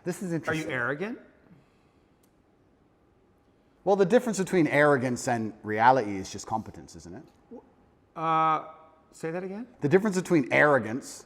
This is Are interesting. you arrogant? Well, the difference between arrogance and reality is just competence, isn't it? Say that again? The difference between arrogance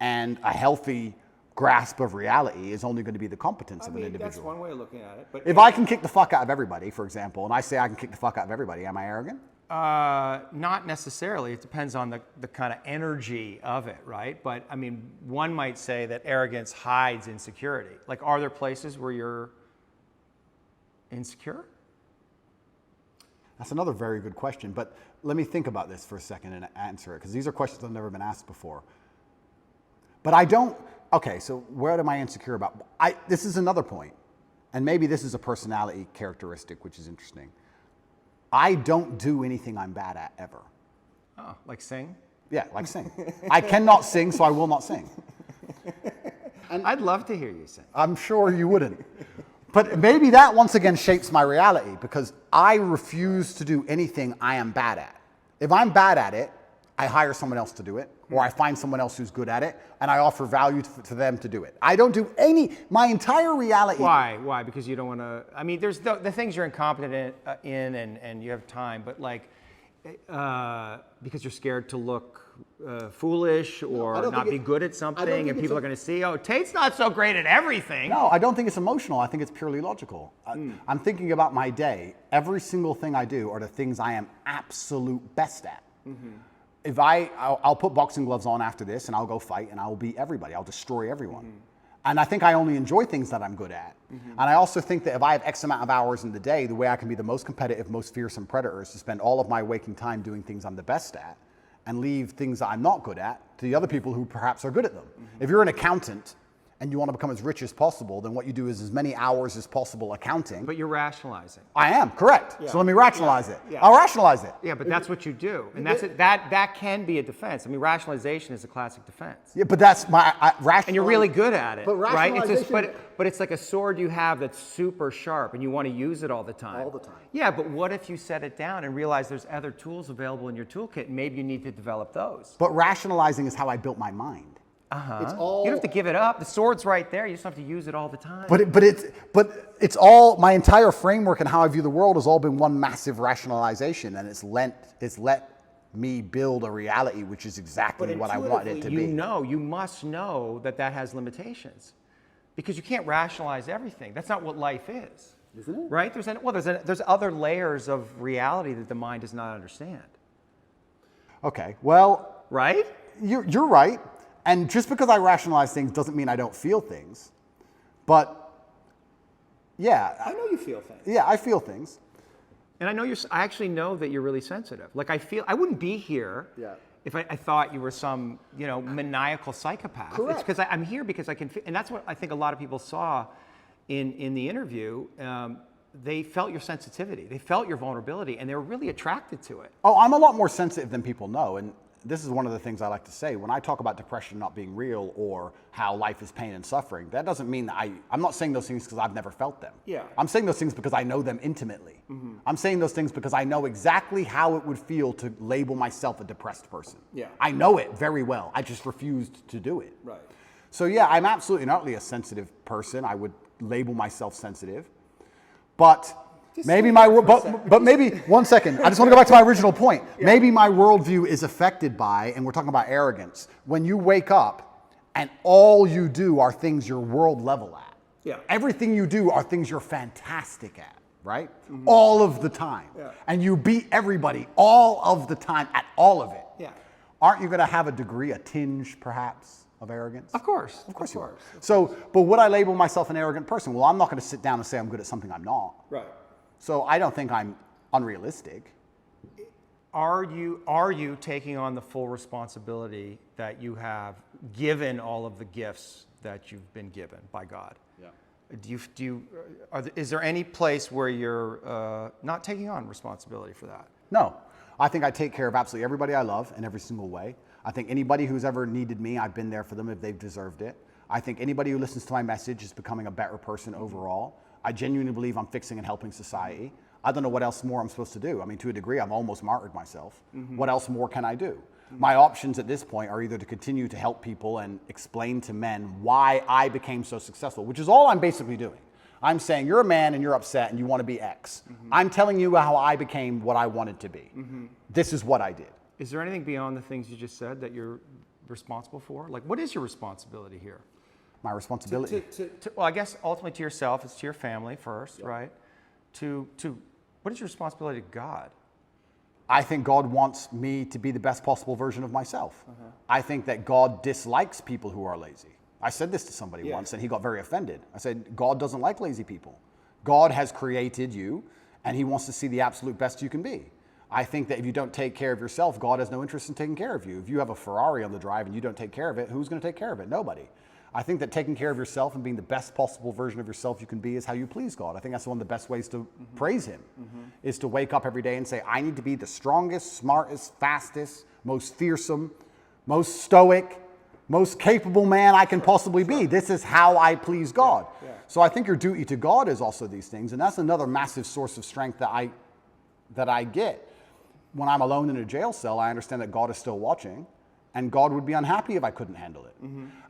and a healthy grasp of reality is only going to be the competence of an individual. That's one way of looking at it. But If I can kick the fuck out of everybody, for example, and I say I can kick the fuck out of everybody, am I arrogant? Not necessarily. It depends on the kind of energy of it, right? But I mean, one might say that arrogance hides insecurity. Like, are there places where you're insecure? That's another very good question, but let me think about this for a second and answer it, because these are questions I've never been asked before. But I don't, okay, so what am I insecure about? This is another point, and maybe this is a personality characteristic, which is interesting. I don't do anything I'm bad at ever. Oh, like sing? Yeah, like sing. I cannot sing, so I will not sing. And I'd love to hear you sing. I'm sure you wouldn't. But maybe that once again shapes my reality, because I refuse to do anything I am bad at. If I'm bad at it, I hire someone else to do it, or I find someone else who's good at it, and I offer value to them to do it. I don't do my entire reality. Why? Why? Because you don't want to, I mean, there's the things you're incompetent in and you have time, but like, because you're scared to look foolish or not be good at something, and people are going to see, oh, Tate's not so great at everything. No, I don't think it's emotional. I think it's purely logical. I'm thinking about my day. Every single thing I do are the things I am absolute best at. If I'll put boxing gloves on after this, and I'll go fight, and I'll beat everybody. I'll destroy everyone. And I think I only enjoy things that I'm good at. And I also think that if I have X amount of hours in the day, the way I can be the most competitive, most fearsome predator is to spend all of my waking time doing things I'm the best at, and leave things that I'm not good at to the other people who perhaps are good at them. If you're an accountant and you want to become as rich as possible, then what you do is as many hours as possible accounting. But you're rationalizing. I am, correct. Yeah. So let me rationalize it. Yeah. I'll rationalize it. Yeah, but that's what you do. And that can be a defense. I mean, rationalization is a classic defense. Yeah, but that's my rationalization. And you're really good at it, But right? It's just, rationalization- but it's like a sword you have that's super sharp and you want to use it all the time. All the time. Yeah, but what if you set it down and realize there's other tools available in your toolkit and maybe you need to develop those? But rationalizing is how I built my mind. It's all. You don't have to give it up. The sword's right there. You just have to use it all the time. But it's all, my entire framework and how I view the world has all been one massive rationalization, and it's let me build a reality which is exactly what I want it to be. You must know that has limitations, because you can't rationalize everything. That's not what life is. Isn't it? Right? There's other layers of reality that the mind does not understand. Okay, well. Right? You're right. And just because I rationalize things doesn't mean I don't feel things. But, yeah. I know you feel things. Yeah, I feel things. And I actually know that you're really sensitive. Like, I wouldn't be here if I thought you were some, maniacal psychopath. Correct. It's because I'm here because I can feel, and that's what I think a lot of people saw in the interview. They felt your sensitivity. They felt your vulnerability, and they were really attracted to it. Oh, I'm a lot more sensitive than people know. And this is one of the things I like to say. When I talk about depression not being real or how life is pain and suffering, that doesn't mean that I'm not saying those things because I've never felt them. Yeah. I'm saying those things because I know them intimately. I'm saying those things because I know exactly how it would feel to label myself a depressed person. Yeah. I know it very well. I just refused to do it. Right. So yeah, I'm absolutely not really a sensitive person. I would label myself sensitive. But maybe but maybe, one second, I just want to go back to my original point. Yeah. Maybe my worldview is affected by, and we're talking about arrogance, when you wake up and all you do are things you're world level at. Yeah. Everything you do are things you're fantastic at, right? All of the time. Yeah. And you beat everybody all of the time at all of it. Yeah. Aren't you going to have a degree, a tinge perhaps, of arrogance? Of course. Of course you are. So, but would I label myself an arrogant person? Well, I'm not going to sit down and say I'm good at something I'm not. Right. So I don't think I'm unrealistic. Are you taking on the full responsibility that you have given all of the gifts that you've been given by God? Yeah. Is there any place where you're not taking on responsibility for that? No. I think I take care of absolutely everybody I love in every single way. I think anybody who's ever needed me, I've been there for them if they've deserved it. I think anybody who listens to my message is becoming a better person overall. I genuinely believe I'm fixing and helping society. I don't know what else more I'm supposed to do. I mean, to a degree, I've almost martyred myself. What else more can I do? My options at this point are either to continue to help people and explain to men why I became so successful, which is all I'm basically doing. I'm saying you're a man and you're upset and you want to be X. I'm telling you how I became what I wanted to be. This is what I did. Is there anything beyond the things you just said that you're responsible for? Like, what is your responsibility here? My responsibility. Well, I guess ultimately to yourself, it's to your family first, right? What is your responsibility to God? I think God wants me to be the best possible version of myself. I think that God dislikes people who are lazy. I said this to somebody once and he got very offended. I said, God doesn't like lazy people. God has created you and he wants to see the absolute best you can be. I think that if you don't take care of yourself, God has no interest in taking care of you. If you have a Ferrari on the drive and you don't take care of it, who's going to take care of it? Nobody. I think that taking care of yourself and being the best possible version of yourself you can be is how you please God. I think that's one of the best ways to praise him, is to wake up every day and say, I need to be the strongest, smartest, fastest, most fearsome, most stoic, most capable man I can possibly be. This is how I please God. So I think your duty to God is also these things. And that's another massive source of strength that I get. When I'm alone in a jail cell, I understand that God is still watching. And God would be unhappy if I couldn't handle it.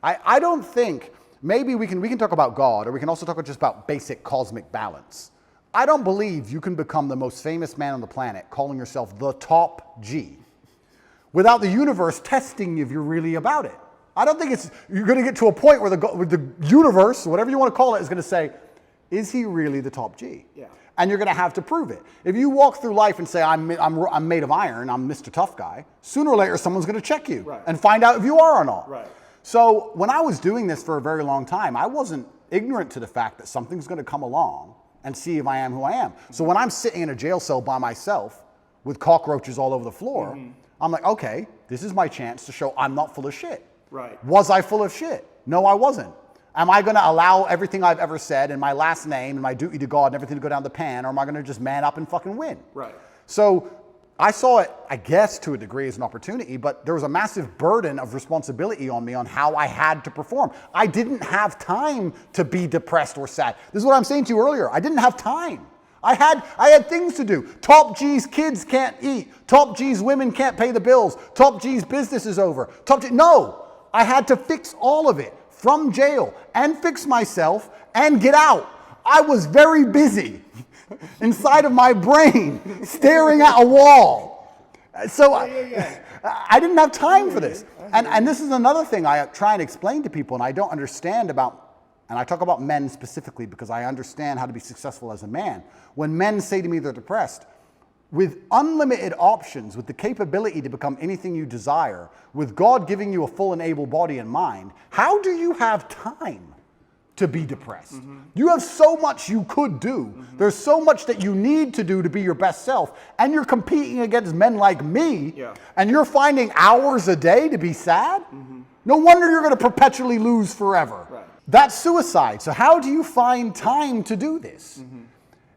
I don't think, maybe we can talk about God, or we can also talk just about basic cosmic balance. I don't believe you can become the most famous man on the planet calling yourself the top G without the universe testing you if you're really about it. I don't think you're going to get to a point where the universe, whatever you want to call it, is going to say, is he really the top G? Yeah. And you're going to have to prove it. If you walk through life and say, I'm made of iron, I'm Mr. Tough Guy, sooner or later someone's going to check you and find out if you are or not. Right. So when I was doing this for a very long time, I wasn't ignorant to the fact that something's going to come along and see if I am who I am. So when I'm sitting in a jail cell by myself with cockroaches all over the floor, I'm like, okay, this is my chance to show I'm not full of shit. Right. Was I full of shit? No, I wasn't. Am I going to allow everything I've ever said and my last name and my duty to God and everything to go down the pan, or am I going to just man up and fucking win? Right. So I saw it, I guess, to a degree as an opportunity, but there was a massive burden of responsibility on me on how I had to perform. I didn't have time to be depressed or sad. This is what I'm saying to you earlier. I didn't have time. I had things to do. Top G's kids can't eat. Top G's women can't pay the bills. Top G's business is over. No, I had to fix all of it. From jail and fix myself and get out. I was very busy inside of my brain staring at a wall. So I didn't have time for this. And this is another thing I try and explain to people and I don't understand about, and I talk about men specifically because I understand how to be successful as a man. When men say to me they're depressed, with unlimited options, with the capability to become anything you desire, with God giving you a full and able body and mind, how do you have time to be depressed? You have so much you could do. There's so much that you need to do to be your best self, and you're competing against men like me, and you're finding hours a day to be sad? No wonder you're going to perpetually lose forever. Right. That's suicide. So how do you find time to do this?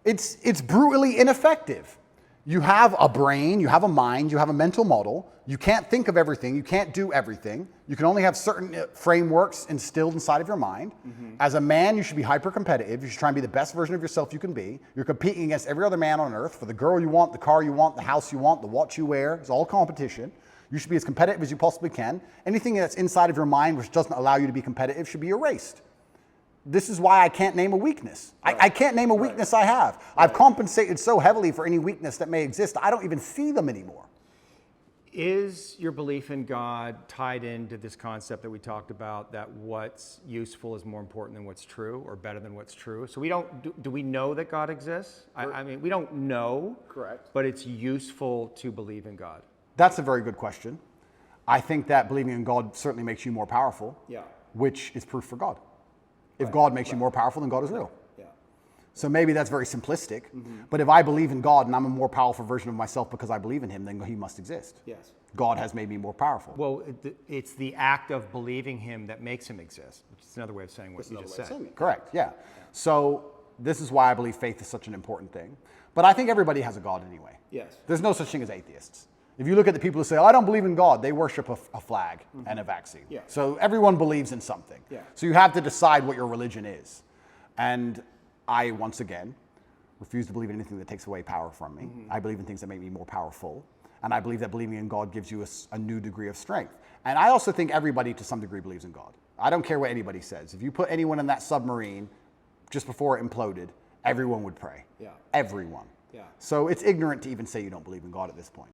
It's brutally ineffective. You have a brain, you have a mind, you have a mental model. You can't think of everything. You can't do everything. You can only have certain frameworks instilled inside of your mind. As a man, you should be hyper-competitive. You should try and be the best version of yourself you can be. You're competing against every other man on earth for the girl you want, the car you want, the house you want, the watch you wear. It's all competition. You should be as competitive as you possibly can. Anything that's inside of your mind which doesn't allow you to be competitive should be erased. This is why I can't name a weakness. I can't name a weakness I have. I've compensated so heavily for any weakness that may exist, I don't even see them anymore. Is your belief in God tied into this concept that we talked about, that what's useful is more important than what's true, or better than what's true? So we don't, do we know that God exists? I mean, we don't know. Correct. But it's useful to believe in God. That's a very good question. I think that believing in God certainly makes you more powerful, which is proof for God. If God makes you more powerful, then God is real. So maybe that's very simplistic, but if I believe in God and I'm a more powerful version of myself because I believe in him, then he must exist. Yes. God has made me more powerful. Well, it's the act of believing him that makes him exist, which is another way of saying what you just said. Correct, yeah. So this is why I believe faith is such an important thing. But I think everybody has a God anyway. Yes. There's no such thing as atheists. If you look at the people who say, oh, I don't believe in God, they worship a flag and a vaccine. Yeah. So everyone believes in something. Yeah. So you have to decide what your religion is. And I, once again, refuse to believe in anything that takes away power from me. I believe in things that make me more powerful. And I believe that believing in God gives you a new degree of strength. And I also think everybody to some degree believes in God. I don't care what anybody says. If you put anyone in that submarine just before it imploded, everyone would pray. Yeah. Everyone. Yeah. So it's ignorant to even say you don't believe in God at this point.